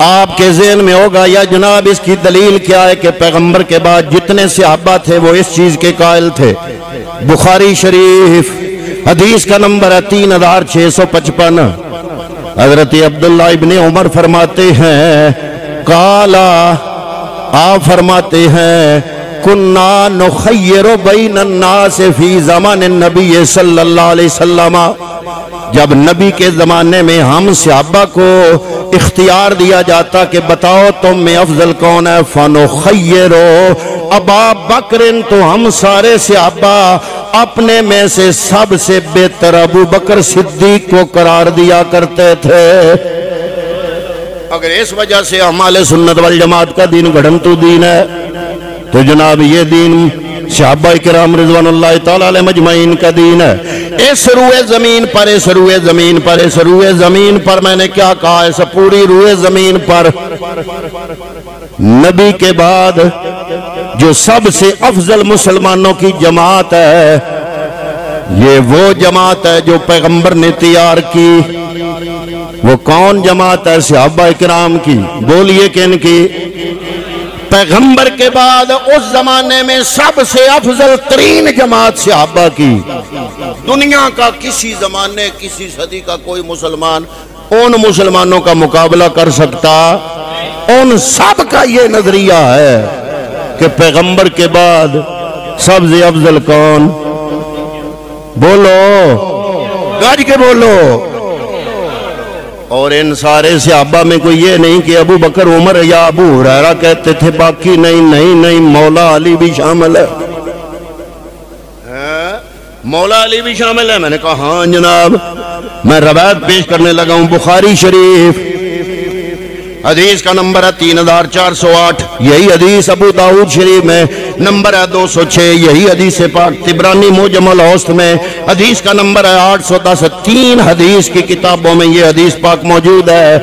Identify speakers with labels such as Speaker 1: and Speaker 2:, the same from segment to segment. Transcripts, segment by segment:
Speaker 1: آپ کے ذہن میں ہوگا یا جناب اس کی دلیل کیا ہے کہ پیغمبر کے بعد جتنے صحابہ تھے وہ اس چیز کے قائل تھے. بخاری شریف حدیث کا نمبر ہے 3655. حضرت عبداللہ ابن عمر فرماتے ہیں قالا آپ فرماتے ہیں کننا نخیر بین الناس فی زمان النبی صلی اللہ علیہ وسلم. جب نبی کے زمانے میں ہم صحابہ کو اختیار دیا جاتا کہ بتاؤ تم میں افضل کون ہے, فنخیر ابا بکر, تو ہم سارے صحابہ اپنے میں سے سب سے بہتر ابو بکر صدیق کو قرار دیا کرتے تھے. اگر اس وجہ سے ہم اہل سنت والجماعت کا دین گھڑنتو دین ہے تو جناب یہ دین صحابہ کرام رضوان اللہ تعالی علیہ مجمعین کا دین ہے. اس روئے زمین پر اس روئے زمین پر اس روئے زمین پر میں نے کیا کہا, اس پوری روئے زمین پر نبی کے بعد جو سب سے افضل مسلمانوں کی جماعت ہے یہ وہ جماعت ہے جو پیغمبر نے تیار کی. وہ کون جماعت ہے؟ صحابہ کرام کی. بولیے کن کی؟ پیغمبر کے بعد اس زمانے میں سب سے افضل ترین جماعت صحابہ کی. دنیا کا کسی زمانے کسی صدی کا کوئی مسلمان ان مسلمانوں کا مقابلہ کر سکتا؟ ان سب کا یہ نظریہ ہے کہ پیغمبر کے بعد سب سے افضل کون؟ بولو گاج کے بولو. اور ان سارے صحابہ میں کوئی یہ نہیں کہ ابو بکر عمر یا ابو ہریرہ کہتے تھے باقی نہیں, مولا علی بھی شامل ہے. مولا علی بھی شامل ہے. میں نے کہا ہاں جناب. میں روایت پیش کرنے لگا ہوں. بخاری شریف حدیث کا نمبر ہے 3408. یہی حدیث ابو داؤد شریف میں نمبر ہے 206. یہی حدیث پاک طبرانی معجم الاوسط میں حدیث کا نمبر ہے 810. 3 حدیث کی کتابوں میں یہ حدیث پاک موجود ہے.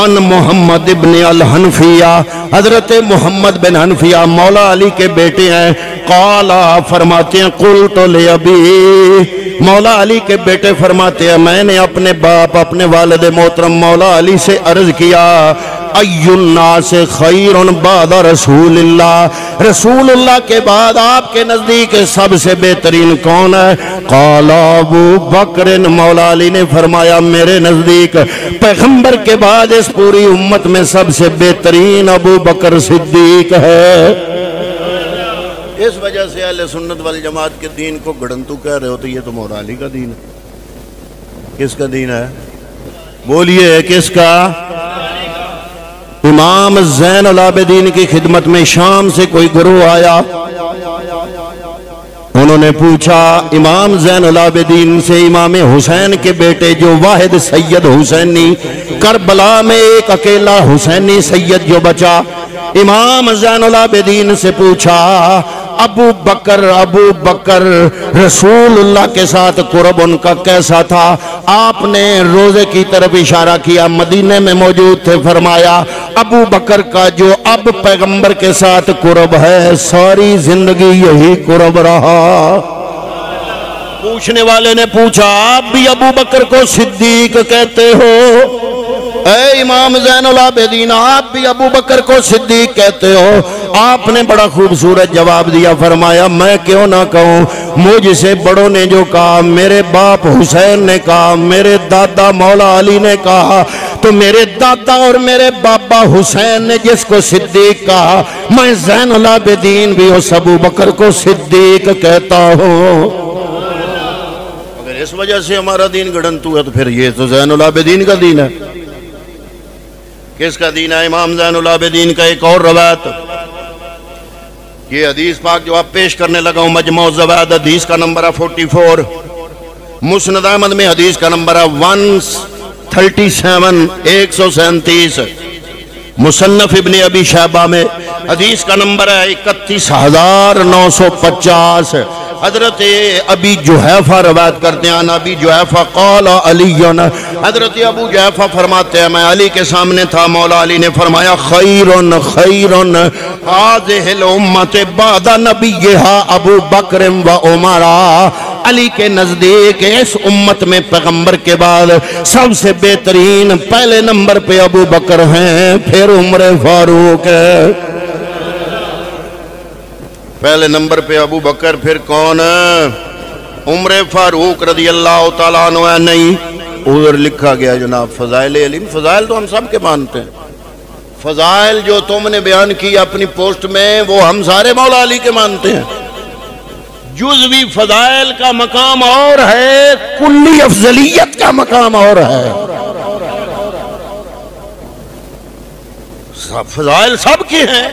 Speaker 1: ان محمد ابن الحنفیہ, حضرت محمد بن حنفیہ مولا علی کے بیٹے ہیں. قالا فرماتے ہیں قلت لابی, مولا علی کے بیٹے فرماتے ہیں میں نے اپنے باپ اپنے والد محترم مولا علی سے عرض کیا ای الناس خیر بعد رسول اللہ, رسول اللہ کے بعد آپ کے نزدیک سب سے بہترین کون ہے؟ قال ابو بکر, مولا علی نے فرمایا میرے نزدیک پیغمبر کے بعد اس پوری امت میں سب سے بہترین ابو بکر صدیق ہے. اس وجہ سے اہل سنت والجماعت کے دین کو گھڑنتو کہہ رہے ہو تو یہ تو مولا علی کا دین ہے. کس کا دین ہے؟ بولیے کس کا؟ امام زین العابدین کی خدمت میں شام سے کوئی گروہ آیا. انہوں نے پوچھا امام زین العابدین سے امام حسین کے بیٹے جو واحد سید حسینی, کربلا میں ایک اکیلا حسینی سید جو بچا, امام زین العابدین سے پوچھا ابو بکر رسول اللہ کے ساتھ قرب ان کا کیسا تھا؟ آپ نے روزے کی طرف اشارہ کیا, مدینے میں موجود تھے. فرمایا ابو بکر کا جو اب پیغمبر کے ساتھ قرب ہے ساری زندگی یہی قرب رہا. پوچھنے والے نے پوچھا آپ بھی ابو بکر کو صدیق کہتے ہو؟ اے امام زین العابدین آپ بھی ابو بکر کو صدیق کہتے ہو؟ آپ نے بڑا خوبصورت جواب دیا. فرمایا میں کیوں نہ کہوں, مجھ سے بڑوں نے جو کہا, میرے باپ حسین نے کہا, میرے دادا مولا علی نے کہا, تو میرے دادا اور میرے بابا حسین نے جس کو صدیق کہا میں زین العابدین بھی اس ابو بکر کو صدیق کہتا ہوں. اگر اس وجہ سے ہمارا دین گھڑنتو ہے تو پھر یہ تو زین العابدین کا دین ہے. کس کا دین ہے؟ امام زین العابدین کا. ایک اور روایت, یہ حدیث پاک جو آپ پیش کرنے لگا ہوں مجموع الزوائد حدیث کا نمبر ہے 44. مسند احمد میں حدیث کا نمبر ہے 137 137. مصنف ابن ابی شیبہ میں حدیث کا نمبر ہے 31950. حضرت ابی جحیفہ روایت کرتے ہیں. ابی جحیفہ قال علی, حضرت ابو جحیفہ فرماتے ہیں میں علی کے سامنے تھا, مولا علی نے فرمایا خیر هذه الامت بعد نبیہا ابو بکر و عمر, علی کے نزدیک اس امت میں پیغمبر کے بعد سب سے بہترین پہلے نمبر پہ ابو بکر ہیں، پھر عمر فاروق ہے۔ پہلے نمبر پہ ابو بکر، پھر کون؟ عمر فاروق رضی اللہ تعالیٰ عنہ ہے۔ نہیں، ادھر لکھا گیا جناب فضائل علم۔ فضائل تو ہم سب کے مانتے ہیں، فضائل جو تم نے بیان کی اپنی پوسٹ میں وہ ہم سارے مولا علی کے مانتے ہیں۔ جزوی فضائل کا مقام اور ہے، کلی افضلیت کا مقام اور ہے۔ فضائل سب کے ہیں،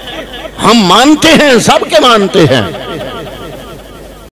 Speaker 1: ہم مانتے ہیں، سب کے مانتے ہیں۔